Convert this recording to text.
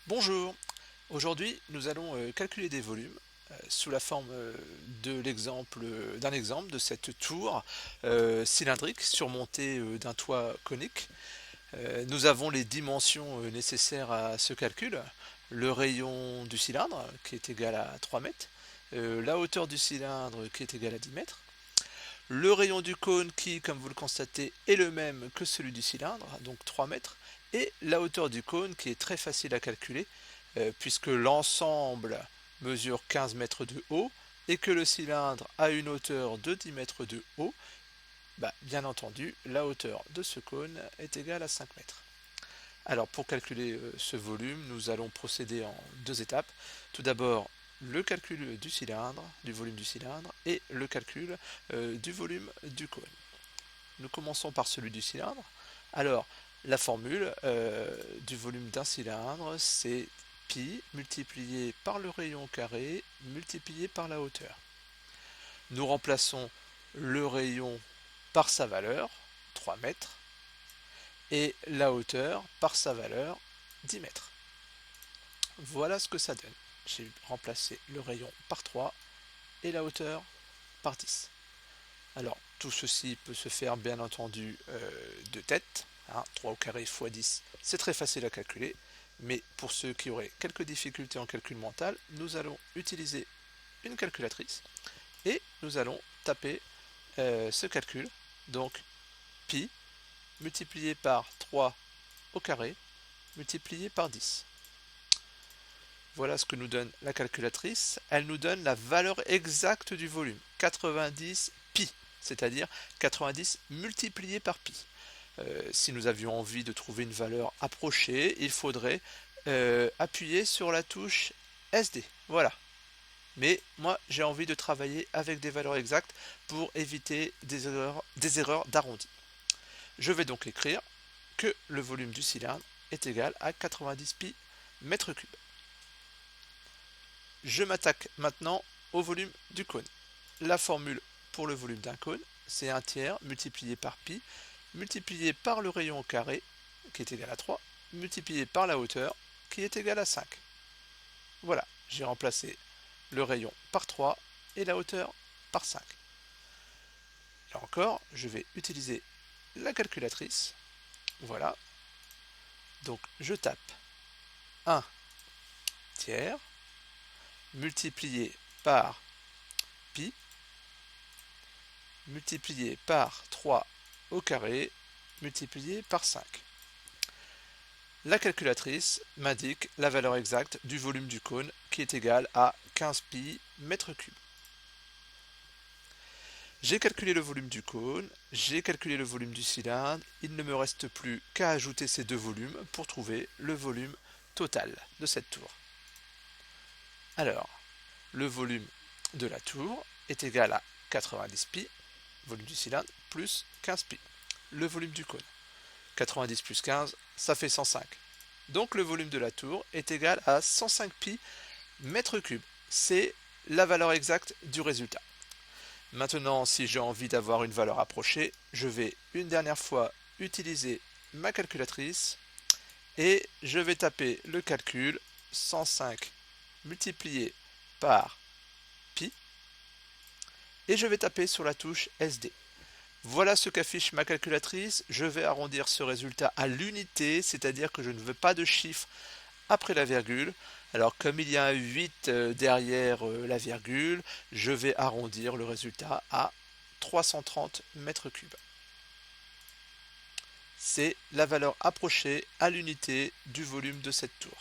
Bonjour, aujourd'hui nous allons calculer des volumes sous la forme d'un exemple de cette tour cylindrique surmontée d'un toit conique. Nous avons les dimensions nécessaires à ce calcul, le rayon du cylindre qui est égal à 3 mètres, la hauteur du cylindre qui est égale à 10 mètres, le rayon du cône qui, comme vous le constatez, est le même que celui du cylindre, donc 3 mètres, et la hauteur du cône qui est très facile à calculer, puisque l'ensemble mesure 15 mètres de haut et que le cylindre a une hauteur de 10 mètres de haut. Bien entendu, la hauteur de ce cône est égale à 5 mètres. Alors pour calculer ce volume, nous allons procéder en deux étapes. Tout d'abord, le calcul du cylindre, du volume du cylindre, et le calcul du volume du cône. Nous commençons par celui du cylindre. Alors, la formule du volume d'un cylindre, c'est pi multiplié par le rayon carré multiplié par la hauteur. Nous remplaçons le rayon par sa valeur, 3 mètres, et la hauteur par sa valeur, 10 mètres. Voilà ce que ça donne. J'ai remplacé le rayon par 3 et la hauteur par 10. Alors, tout ceci peut se faire bien entendu de tête. 3 au carré fois 10, c'est très facile à calculer. Mais pour ceux qui auraient quelques difficultés en calcul mental, nous allons utiliser une calculatrice et nous allons taper ce calcul. Donc, pi multiplié par 3 au carré multiplié par 10. Voilà ce que nous donne la calculatrice. Elle nous donne la valeur exacte du volume, 90 pi, c'est-à-dire 90 multiplié par pi. Si nous avions envie de trouver une valeur approchée, il faudrait appuyer sur la touche SD. Voilà. Mais moi, j'ai envie de travailler avec des valeurs exactes pour éviter des erreurs d'arrondi. Je vais donc écrire que le volume du cylindre est égal à 90 pi mètres cubes. Je m'attaque maintenant au volume du cône. La formule pour le volume d'un cône, c'est 1 tiers multiplié par pi, multiplié par le rayon au carré, qui est égal à 3, multiplié par la hauteur, qui est égale à 5. Voilà, j'ai remplacé le rayon par 3 et la hauteur par 5. Là encore, je vais utiliser la calculatrice. Voilà. Donc je tape 1 tiers multiplié par pi multiplié par 3 au carré multiplié par 5. La calculatrice m'indique la valeur exacte du volume du cône qui est égal à 15 pi mètres cubes. J'ai calculé le volume du cône, j'ai calculé le volume du cylindre, il ne me reste plus qu'à ajouter ces deux volumes pour trouver le volume total de cette tour. Alors, le volume de la tour est égal à 90 pi, volume du cylindre, plus 15 pi, le volume du cône. 90 plus 15, ça fait 105. Donc le volume de la tour est égal à 105 pi mètres cubes. C'est la valeur exacte du résultat. Maintenant, si j'ai envie d'avoir une valeur approchée, je vais une dernière fois utiliser ma calculatrice et je vais taper le calcul 105 multiplié par pi et je vais taper sur la touche SD. Voilà ce qu'affiche ma calculatrice. Je vais arrondir ce résultat à l'unité, c'est-à-dire que je ne veux pas de chiffre après la virgule. Alors comme il y a un 8 derrière la virgule, je vais arrondir le résultat à 330 mètres cubes. C'est la valeur approchée à l'unité du volume de cette tour.